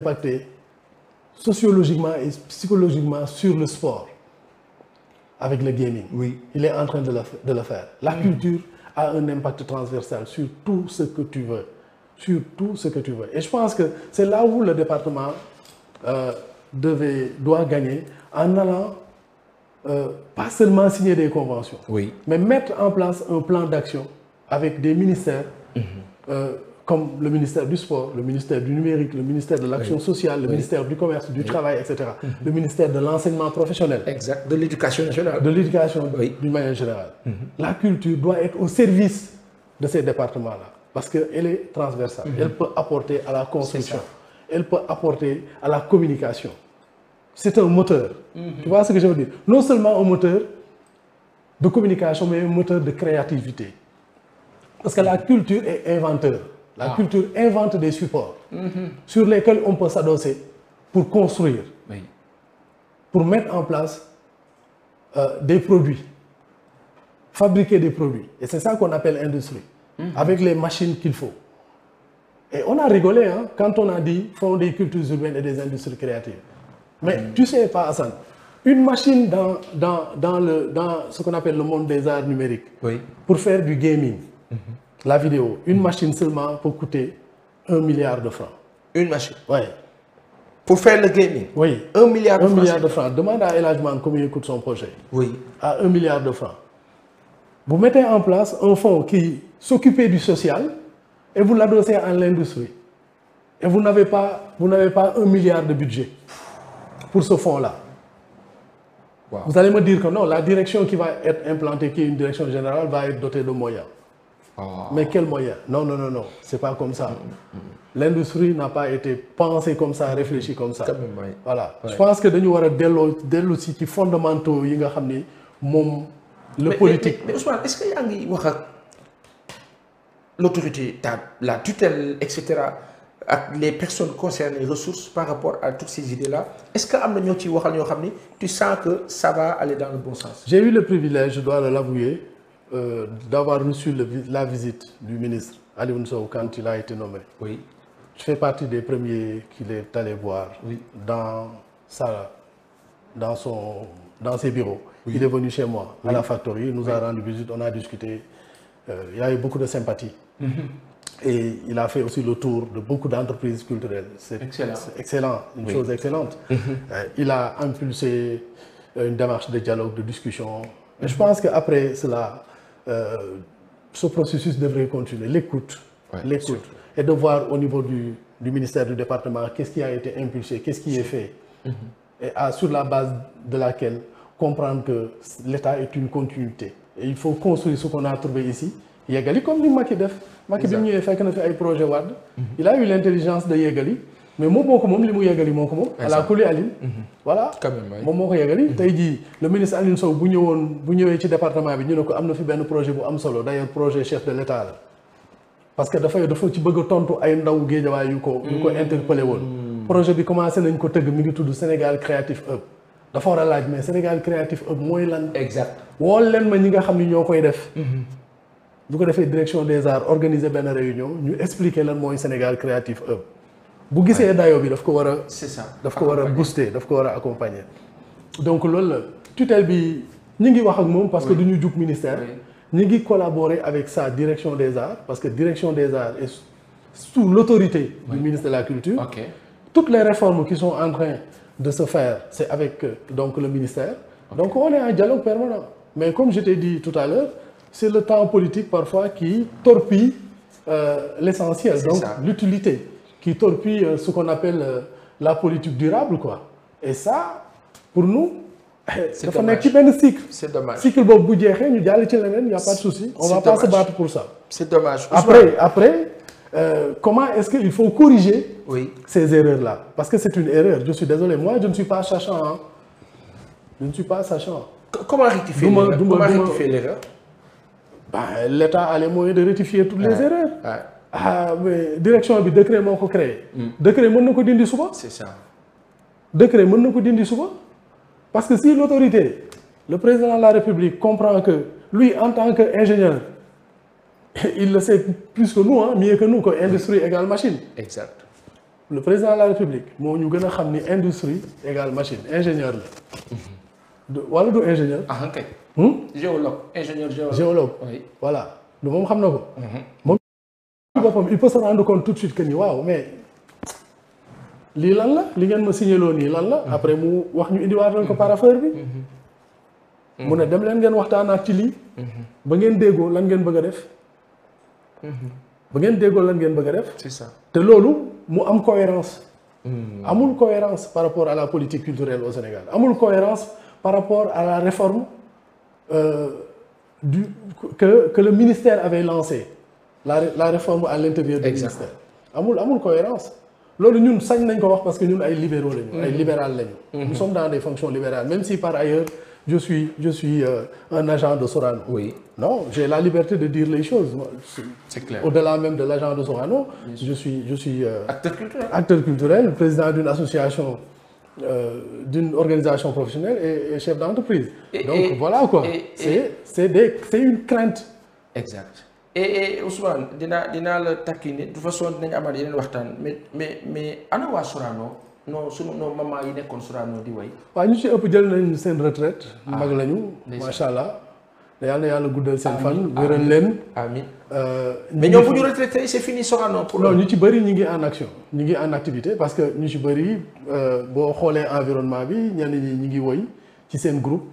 impacté sociologiquement et psychologiquement sur le sport avec le gaming. Oui. Il est en train de le faire. La culture a un impact transversal sur tout ce que tu veux. Sur tout ce que tu veux. Et je pense que c'est là où le département doit gagner en allant pas seulement signer des conventions, oui, mais mettre en place un plan d'action avec des ministères comme le ministère du sport, le ministère du numérique, le ministère de l'action sociale, le ministère du commerce, du travail, etc. Le ministère de l'enseignement professionnel. Exact, de l'éducation nationale. De l'éducation d'une manière générale. La culture doit être au service de ces départements-là parce qu'elle est transversale. Elle peut apporter à la construction, elle peut apporter à la communication. C'est un moteur. Tu vois ce que je veux dire? Non seulement un moteur de communication, mais un moteur de créativité. Parce que la culture est inventeur. La culture invente des supports sur lesquels on peut s'adosser pour construire, pour mettre en place des produits, fabriquer des produits. Et c'est ça qu'on appelle industrie, avec les machines qu'il faut. Et on a rigolé hein, quand on a dit font des cultures urbaines et des industries créatives. Mais tu sais pas, Hassan, une machine dans ce qu'on appelle le monde des arts numériques, pour faire du gaming, la vidéo, une machine seulement peut coûter 1 milliard de francs. Une machine? Oui. Pour faire le gaming? Oui. 1 milliard de francs? 1 milliard de francs. Demande à El Hadjman combien coûte son projet. Oui. À 1 milliard de francs. Vous mettez en place un fonds qui s'occupait du social et vous l'adossez à l'industrie. Et vous n'avez pas 1 milliard de budget pour ce fonds-là. Wow. Vous allez me dire que non, la direction qui va être implantée, qui est une direction générale, va être dotée de moyens. Mais quels moyens? Non, non, non, non, c'est pas comme ça. L'industrie n'a pas été pensée comme ça, réfléchie comme ça. Voilà. Je pense que nous devons dellu ci fondamentaux yi nga xamni mom le politique. Mais Ousmane, est-ce que y a wax ak l'autorité, la tutelle, etc., avec les personnes concernées, les ressources par rapport à toutes ces idées-là? Est-ce que tu sens que ça va aller dans le bon sens? J'ai eu le privilège, je dois l'avouer, d'avoir reçu la visite du ministre Alioune Sow quand il a été nommé. Oui. Je fais partie des premiers qu'il est allé voir dans ses bureaux. Oui. Il est venu chez moi à la factory, il nous a rendu visite, on a discuté. Il y a eu beaucoup de sympathie. Et il a fait aussi le tour de beaucoup d'entreprises culturelles. C'est excellent, une chose excellente. Il a impulsé une démarche de dialogue, de discussion. Et je pense qu'après cela, ce processus devrait continuer. L'écoute. Et de voir au niveau du ministère, du département, qu'est-ce qui a été impulsé, qu'est-ce qui est fait. Et sur la base de laquelle comprendre que l'État est une continuité. Et il faut construire ce qu'on a trouvé ici. Yegali, comme dit Macky Def. Macky Def fait un projet WAD. Il a eu l'intelligence de Yegali. Mais moi, à la Kouli Aline, voilà, moi, le ministre Aline Sow, bu ñëwee ci département bi ñu ne ko am na fi benn projet bu am solo, d'ailleurs projet chef de l'État la parce que dafa ci bëgg a tontu ay ndaw Guédiawaye yu ko interpellé woon. Projet bi commencé nañ ko tëgg mi ngi tudd Sénégal Creative Hub. Dafa war a laaj mais Sénégal Creative Hub mooy lan. Exact. wool leen ma ñi nga xam ni ñoo koy def. bu ko defee direction des arts organiser benn réunion ñu expliquer lan mooy Sénégal Creative Hub. bu gisee dayo bi daf ko war a. c'est ça daf ko war a booster daf ko war a accompagner. donc loolu la tutelle bi ñi ngi wax ak moom parce que du ñu jug ministère. ñi ngi collaborer avec sa direction des arts parce que direction des arts est sous l'autorité du ministre de la Culture. Toutes les réformes qui sont en train de se faire, c'est avec donc le ministère. Donc on est en dialogue permanent. Mais comme je t'ai dit tout à l'heure, c'est le temps politique parfois qui torpille l'essentiel, donc l'utilité, qui torpille ce qu'on appelle la politique durable, quoi. Et ça, pour nous, c'est dommage. C'est dommage. Cycle bobu bu jeexé ñu jall ci leneen, il y a pas de souci. On va pas se battre pour ça. C'est dommage. Après comment est-ce qu'il faut corriger ces erreurs-là? Parce que c'est une erreur. Je suis désolé, moi je ne suis pas sachant. Hein. Je ne suis pas sachant. Comment rectifier l'erreur? L'État a les moyens de rectifier toutes les erreurs. Mais direction bi décret moo ko créé. Décret mën na ko dindi suba. C'est ça. Décret mën na ko dindi suba. Parce que si l'autorité, le président de la République comprend que lui en tant qu'ingénieur, il le sait plus que nous, hein, mieux que nous, que industrie égale machine. Exact. le président de la République moo ñu gën a xam ni industrie égale machine ingénieur la wala du ingénieur. ah ok. géologue ingénieur géologue oui. voilà du moom xam na ko. moom boppam il peut se rendre compte tout de suite que ni waaw mais lii lan la li ngeen ma signaloo nii lan la. après mu wax ñu indiwaatal ko parapheur bi. mu ne dem leen ngeen waxtaanaat ci lii. ba ngeen déggoo lan ngeen bëgg a def. ba ngeen déggoo lan ngeen bëgg a def. c'est ça te loolu mu am cohérence. amul cohérence par rapport à la politique culturelle au Sénégal amul cohérence par rapport à la réforme que le ministère avait lancée la réforme à l'intérieur du ministère. amul cohérence loolu ñun sañ nañ ko wax parce que ñun ay libéraux lañu. ay libéral lañu. Nous sommes dans des fonctions libérales même si par ailleurs je suis un agent de Sorano. Oui. Non, j'ai la liberté de dire les choses. C'est clair. Au-delà même de l'agent de Sorano, je suis acteur culturel, président d'une association, d'une organisation professionnelle et chef d'entreprise. Donc voilà quoi. C'est une crainte. Exact. Et Ousmane dinaa la takkine de toute façon dinañ amaat yeneen waxtaan mais ana waa Sorano non sunu non maman yi nekkoon Sorano di way. waaw ñu ci ëpp jël nañ seen retraite. mag lañu. macha allah. yal na yàlla guddal seen fan. wéral leen. amiin mais ñoom bu ñu retraité c'est fini Sorano pour. non ñu ci bëri ñu ngi en action ñu ngi en activité parce que ñu ci bëri boo xoolee environnement bi ñenn ñi ñu ngi woy ci seen groupe.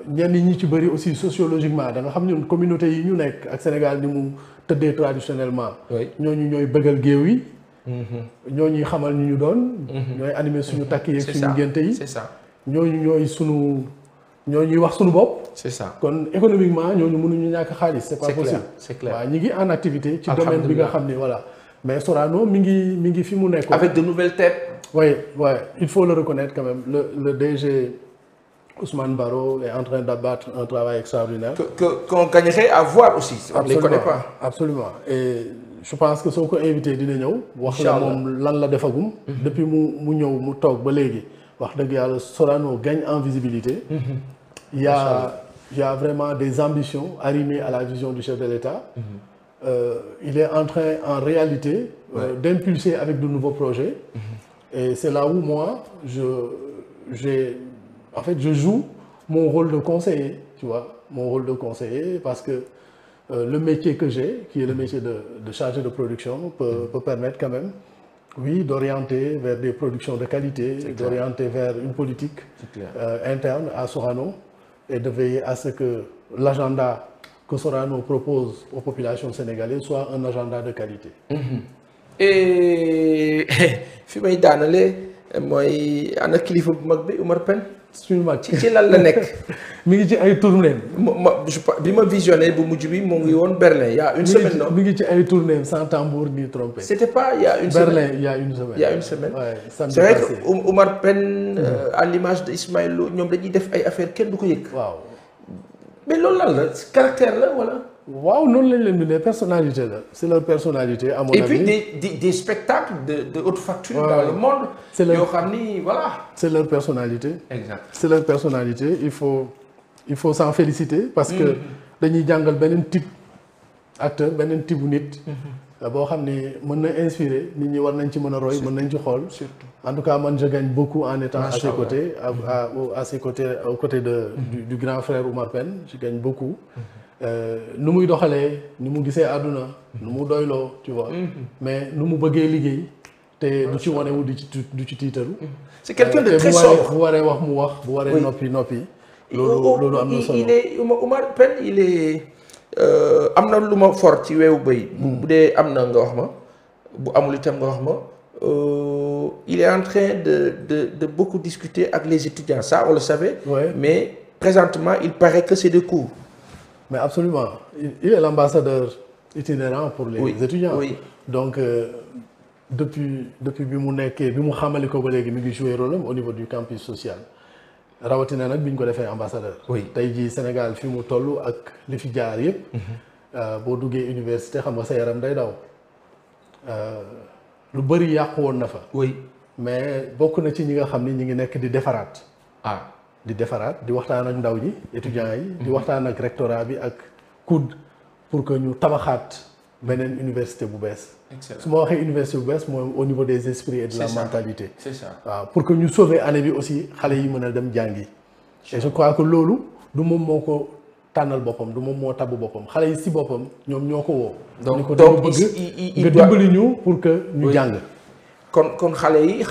ñenn ñi ci bëri aussi sociologiquement da nga xam ñun communauté yi ñu nekk ak Sénégal ni mu tëddee traditionnellement. ñooñu ñooy bëggal géew yi. ñoo ñuy xamal ñu doon. ñooy animer suñu takk yeeg suñu ngénte yi. c'est ça ñooñu ñoo ñuy wax suñu bopp. c'est ça kon économiquement ñooñu mënuñu ñàkk xaalis. c'est pas possible c'est clair waaw ñi ngi en activité. ci domaine bi nga xam ni voilà. mais Sorano mi ngi fi mu nekkoon. avec de nouvelles têtes. oui il faut le reconnaître quand même le DG Ousmane Baro est en train d'abattre un travail extraordinaire. qu'on gagnerait à voir aussi. on ne les connaît pas. Absolument et je pense que soo ko invité dina ñëw. wax la moom lan la defagum. depuis mu ñëw mu toog ba léegi. wax dëgg yàlla Sorano gagne en visibilité. Il y a vraiment des ambitions arrimées à la vision du chef de l'État. Il est en train en réalité d'impulser avec de nouveaux projets. Et c'est là où moi je joue mon rôle de conseiller, tu vois, mon rôle de conseiller parce que le métier que j'ai, qui est le métier de chargé de production, peut permettre quand même, oui, d'orienter vers des productions de qualité, d'orienter vers une politique interne à Sorano et de veiller à ce que l'agenda que Sorano propose aux populations sénégalaises soit un agenda de qualité. Et fi may daanale mooy ana kilifa bu mag bi Oumar Pène. suñu mag ci lan la nekk. mi ngi ci ay tournéem. bi ma visionné bu mujj bi mu ngi woon Berlin il y a une semaine non. mi ngi ci ay tournéem sans tambour ni trompette. c'était pas il y a une semaine Berlin il y a une semaine. il y a une semaine. Ouais, c'est vrai que Oumar Pène à l'image de Ismaël Lo ñoom dañuy def ay affaires kenn du ko yëg. waaw. mais loolu lan la caractère la wala. waaw noonu lañ leen bindee personnalité la c'est leur personnalité à mon avis. et puis des spectacles de haute facture dans le monde. c'est leur yoo xam ni voilà. c'est leur personnalité. exact c'est leur personnalité il faut s'en féliciter parce que dañuy jàngal beneen type acteur beneen type bu nit. boo xam ni mën na inspirer nit ñi war nañ ci mën a roy mën nañ ci xool. surtout en tout cas man je gagne beaucoup en étant à ses côtés à ses côtés aux côtés du grand frère Oumar Pène je gagne beaucoup. nu muy doxalee ni mu gisee àdduna nu mu doyloo tu vois mais nu mu bëggee liggéey te du ci wane wu du ci tiitaru c'est quelqu'un de très sobre bu waree wax mu wax bu waree noppi loolu am na solo. il est Oumar Pène il est am na lu ma for ci weewu bëy bu dee am na nga wax ma bu amul itam nga wax ma il est en train de beaucoup discuter avec les étudiants ça on le savait mais présentement il paraît que c'est des cours. Mais absolument. Il est l'ambassadeur itinérant pour les étudiants. Oui. Donc, depuis bi mu nekkee bi mu xamali ko ba léegi mi ngi jouer rôle am au niveau du campus social. rawatina nag bi ñu ko defee ambassadeur. tey jii Sénégal fi mu toll ak li fi jaar yëpp. boo duggee université xam nga sa yaram day daw. lu bëri yàqu woon na fa. mais bokk na ci ñi nga xam ni ñi ngi nekk di defaraat. di defaraat di waxtaan ak ndaw ñi étudiants yi di waxtaan ak rectorat bi ak COUD pour que ñu tabaxaat beneen université bu bees. excellent su ma waxee université bu bees mooy au niveau des esprits et de la mentalité. c'est ça waaw pour que ñu sauver année bi aussi xale yi mën a dem jàngi. et je crois que loolu du moom moo ko tànnal boppam du moom moo tabb boppam xale yi si boppam ñoom ñoo ko woo. donc bëgg nga dimbali ñu pour que ñu jàng. kon xale yi.